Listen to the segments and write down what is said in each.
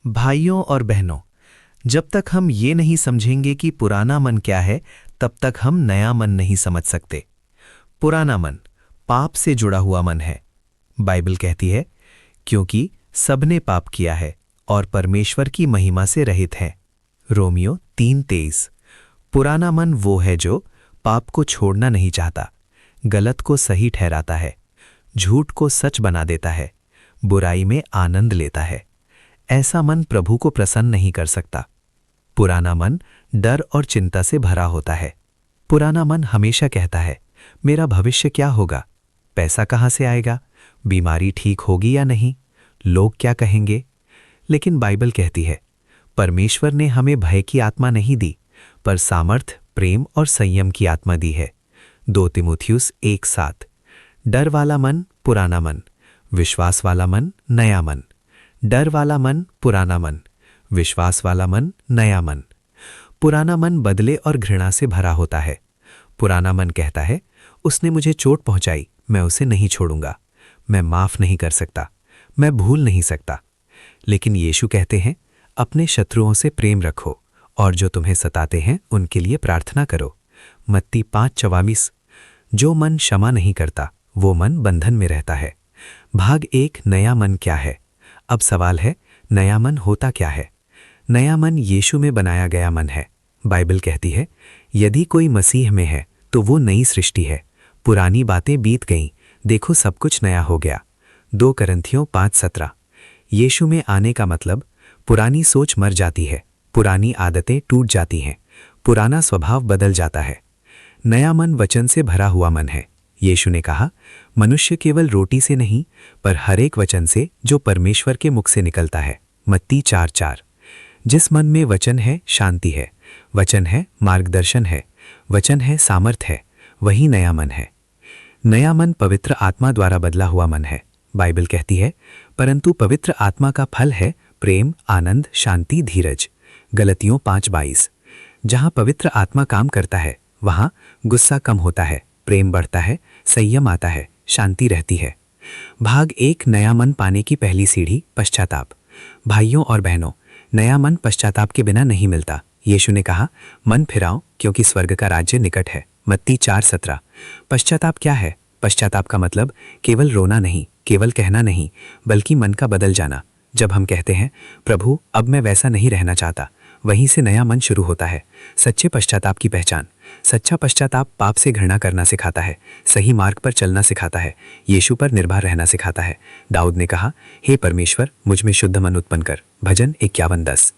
भाइयों और बहनों, जब तक हम ये नहीं समझेंगे कि पुराना मन क्या है, तब तक हम नया मन नहीं समझ सकते। पुराना मन पाप से जुड़ा हुआ मन है। बाइबल कहती है, क्योंकि सबने पाप किया है और परमेश्वर की महिमा से रहित हैं। रोमियो 3:23। पुराना मन वो है जो पाप को छोड़ना नहीं चाहता, गलत को सही ठहराता है, झूठ को सच बना देता है, बुराई में आनंद लेता है। ऐसा मन प्रभु को प्रसन्न नहीं कर सकता। पुराना मन डर और चिंता से भरा होता है। पुराना मन हमेशा कहता है, मेरा भविष्य क्या होगा, पैसा कहाँ से आएगा, बीमारी ठीक होगी या नहीं, लोग क्या कहेंगे। लेकिन बाइबल कहती है, परमेश्वर ने हमें भय की आत्मा नहीं दी, पर सामर्थ, प्रेम और संयम की आत्मा दी है। 2 तीमुथियुस 1:7। डर वाला मन पुराना मन, विश्वास वाला मन नया मन। डर वाला मन पुराना मन, विश्वास वाला मन नया मन। पुराना मन बदले और घृणा से भरा होता है। पुराना मन कहता है, उसने मुझे चोट पहुंचाई, मैं उसे नहीं छोड़ूंगा, मैं माफ नहीं कर सकता, मैं भूल नहीं सकता। लेकिन यीशु कहते हैं, अपने शत्रुओं से प्रेम रखो और जो तुम्हें सताते हैं उनके लिए प्रार्थना करो। मत्ती 5:44। जो मन क्षमा नहीं करता वो मन बंधन में रहता है। भाग 1 नया मन क्या है। अब सवाल है, नया मन होता क्या है। नया मन यीशु में बनाया गया मन है। बाइबल कहती है, यदि कोई मसीह में है तो वो नई सृष्टि है, पुरानी बातें बीत गईं, देखो सब कुछ नया हो गया। 2 करंथियों 5:17। यीशु में आने का मतलब, पुरानी सोच मर जाती है, पुरानी आदतें टूट जाती हैं, पुराना स्वभाव बदल जाता है। नया मन वचन से भरा हुआ मन है। यीशु ने कहा, मनुष्य केवल रोटी से नहीं पर हर एक वचन से जो परमेश्वर के मुख से निकलता है। मत्ती 4:4। जिस मन में वचन है शांति है, वचन है मार्गदर्शन है, वचन है सामर्थ है, वही नया मन है। नया मन पवित्र आत्मा द्वारा बदला हुआ मन है। बाइबल कहती है, परंतु पवित्र आत्मा का फल है प्रेम, आनंद, शांति, धीरज। गलतियों 5:22। जहाँ पवित्र आत्मा काम करता है वहाँ गुस्सा कम होता है, प्रेम बढ़ता है, संयम आता है, शांति रहती है। भाग 1 नया मन पाने की पहली सीढ़ी पश्चाताप। भाइयों और बहनों, नया मन पश्चाताप के बिना नहीं मिलता। यीशु ने कहा, मन फिराओ क्योंकि स्वर्ग का राज्य निकट है। मत्ती 4:17। पश्चाताप क्या है। पश्चाताप का मतलब केवल रोना नहीं, केवल कहना नहीं, बल्कि मन का बदल जाना। जब हम कहते हैं, प्रभु अब मैं वैसा नहीं रहना चाहता, वहीं से नया मन शुरू होता है। सच्चे पश्चाताप की पहचान। सच्चा पश्चाताप पाप से घृणा करना सिखाता है, सही मार्ग पर चलना सिखाता है, यीशु पर निर्भर रहना सिखाता है। दाऊद ने कहा, हे परमेश्वर मुझ में शुद्ध मन उत्पन्न कर। भजन 51:10।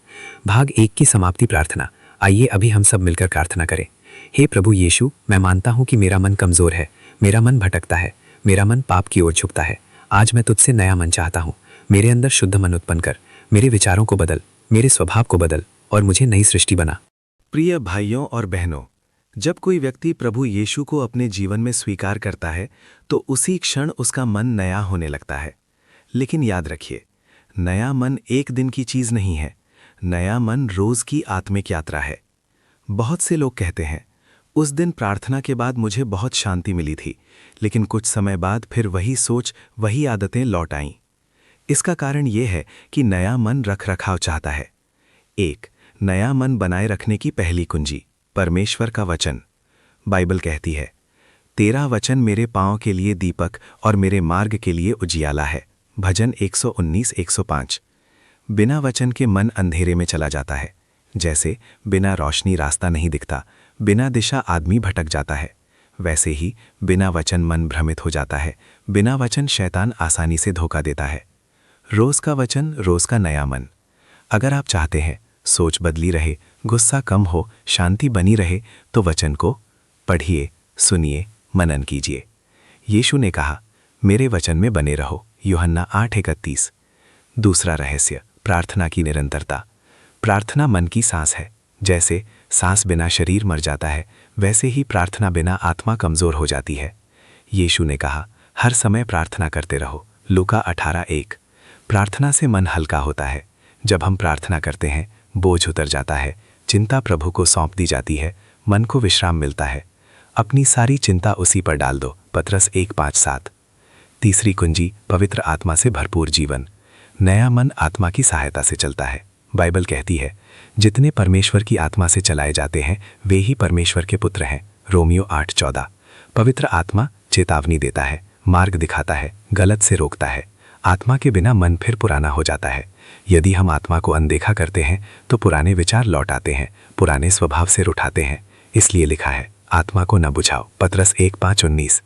भाग 1 की समाप्ति प्रार्थना। आइए अभी हम सब मिलकर प्रार्थना करें। हे प्रभु यीशु, मैं मानता हूँ कि मेरा मन कमज़ोर है, मेरा मन भटकता है, मेरा मन पाप की ओर झुकता है। आज मैं तुझसे नया मन चाहता हूँ। मेरे अंदर शुद्ध मन उत्पन्न कर, मेरे विचारों को बदल, मेरे स्वभाव को बदल और मुझे नई सृष्टि बना। प्रिय भाइयों और बहनों, जब कोई व्यक्ति प्रभु यीशु को अपने जीवन में स्वीकार करता है तो उसी क्षण उसका मन नया होने लगता है। लेकिन याद रखिए, नया मन एक दिन की चीज नहीं है, नया मन रोज की आत्मिक यात्रा है। बहुत से लोग कहते हैं, उस दिन प्रार्थना के बाद मुझे बहुत शांति मिली थी, लेकिन कुछ समय बाद फिर वही सोच, वही आदतें लौट आईं। इसका कारण यह है कि नया मन रख रखाव चाहता है। 1 नया मन बनाए रखने की पहली कुंजी, परमेश्वर का वचन। बाइबल कहती है, तेरा वचन मेरे पांव के लिए दीपक और मेरे मार्ग के लिए उजियाला है। भजन 119:105। बिना वचन के मन अंधेरे में चला जाता है। जैसे बिना रोशनी रास्ता नहीं दिखता, बिना दिशा आदमी भटक जाता है, वैसे ही बिना वचन मन भ्रमित हो जाता है, बिना वचन शैतान आसानी से धोखा देता है। रोज का वचन, रोज का नया मन। अगर आप चाहते हैं सोच बदली रहे, गुस्सा कम हो, शांति बनी रहे, तो वचन को पढ़िए, सुनिए, मनन कीजिए। यीशु ने कहा, मेरे वचन में बने रहो। यूहन्ना 8:31। दूसरा रहस्य, प्रार्थना की निरंतरता। प्रार्थना मन की सांस है। जैसे सांस बिना शरीर मर जाता है, वैसे ही प्रार्थना बिना आत्मा कमजोर हो जाती है। यीशु ने कहा, हर समय प्रार्थना करते रहो। लूका 18:1। प्रार्थना से मन हल्का होता है। जब हम प्रार्थना करते हैं, बोझ उतर जाता है, चिंता प्रभु को सौंप दी जाती है, मन को विश्राम मिलता है। अपनी सारी चिंता उसी पर डाल दो। पतरस 1:5-7। तीसरी कुंजी, पवित्र आत्मा से भरपूर जीवन। नया मन आत्मा की सहायता से चलता है। बाइबल कहती है, जितने परमेश्वर की आत्मा से चलाए जाते हैं वे ही परमेश्वर के पुत्र हैं। रोमियो 8:14। पवित्र आत्मा चेतावनी देता है, मार्ग दिखाता है, गलत से रोकता है। आत्मा के बिना मन फिर पुराना हो जाता है। यदि हम आत्मा को अनदेखा करते हैं तो पुराने विचार लौट आते हैं, पुराने स्वभाव से उठाते हैं। इसलिए लिखा है, आत्मा को न बुझाओ। पतरस 1:5-19।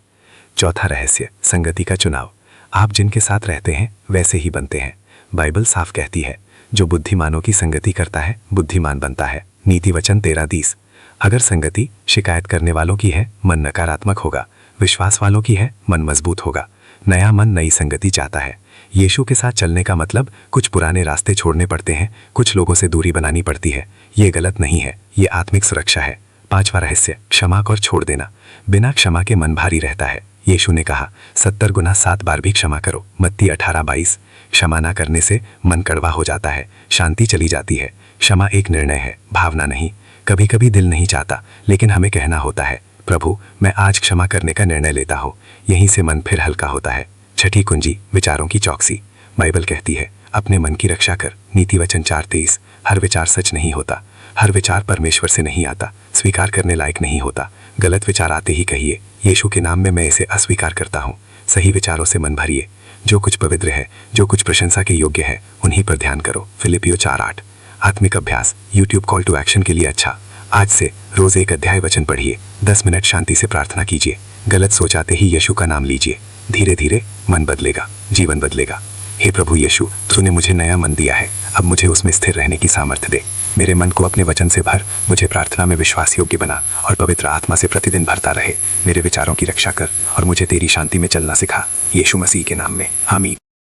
चौथा रहस्य, संगति का चुनाव। आप जिनके साथ रहते हैं वैसे ही बनते हैं। बाइबल साफ कहती है, जो बुद्धिमानों की संगति करता है बुद्धिमान बनता है। नीति वचन 13:20। अगर संगति शिकायत करने वालों की है, मन नकारात्मक होगा। विश्वास वालों की है, मन मजबूत होगा। नया मन नई संगति चाहता है। यीशु के साथ चलने का मतलब कुछ पुराने रास्ते छोड़ने पड़ते हैं, कुछ लोगों से दूरी बनानी पड़ती है। ये गलत नहीं है, ये आत्मिक सुरक्षा है। पांचवा रहस्य, क्षमा कर छोड़ देना। बिना क्षमा के मन भारी रहता है। यीशु ने कहा, 70 गुना 7 बार भी क्षमा करो। मत्ती 18:22। क्षमा ना करने से मन कड़वा हो जाता है, शांति चली जाती है। क्षमा एक निर्णय है, भावना नहीं। कभी कभी दिल नहीं चाहता, लेकिन हमें कहना होता है, प्रभु मैं आज क्षमा करने का निर्णय लेता हूँ। यहीं से मन फिर हल्का होता है। छठी कुंजी, विचारों की चौकसी। बाइबल कहती है, अपने मन की रक्षा कर। नीति वचन 4:23। हर विचार सच नहीं होता, हर विचार परमेश्वर से नहीं आता, स्वीकार करने लायक नहीं होता। गलत विचार आते ही कहिए, यीशु के नाम में मैं इसे अस्वीकार करता हूँ। सही विचारों से मन भरिए। जो कुछ पवित्र है, जो कुछ प्रशंसा के योग्य है, उन्हीं पर ध्यान करो। फिलिपियो 4:8। आत्मिक अभ्यास, यूट्यूब कॉल टू एक्शन के लिए अच्छा। आज से रोज एक अध्याय वचन पढ़िए, 10 मिनट शांति से प्रार्थना कीजिए। गलत सोच आते ही यीशु का नाम लीजिए। धीरे धीरे मन बदलेगा, जीवन बदलेगा। हे प्रभु यीशु, तूने मुझे नया मन दिया है, अब मुझे उसमें स्थिर रहने की सामर्थ्य दे। मेरे मन को अपने वचन से भर, मुझे प्रार्थना में विश्वास योग्य बना और पवित्र आत्मा से प्रतिदिन भरता रहे। मेरे विचारों की रक्षा कर और मुझे तेरी शांति में चलना सिखा। यीशु मसीह के नाम में, आमीन।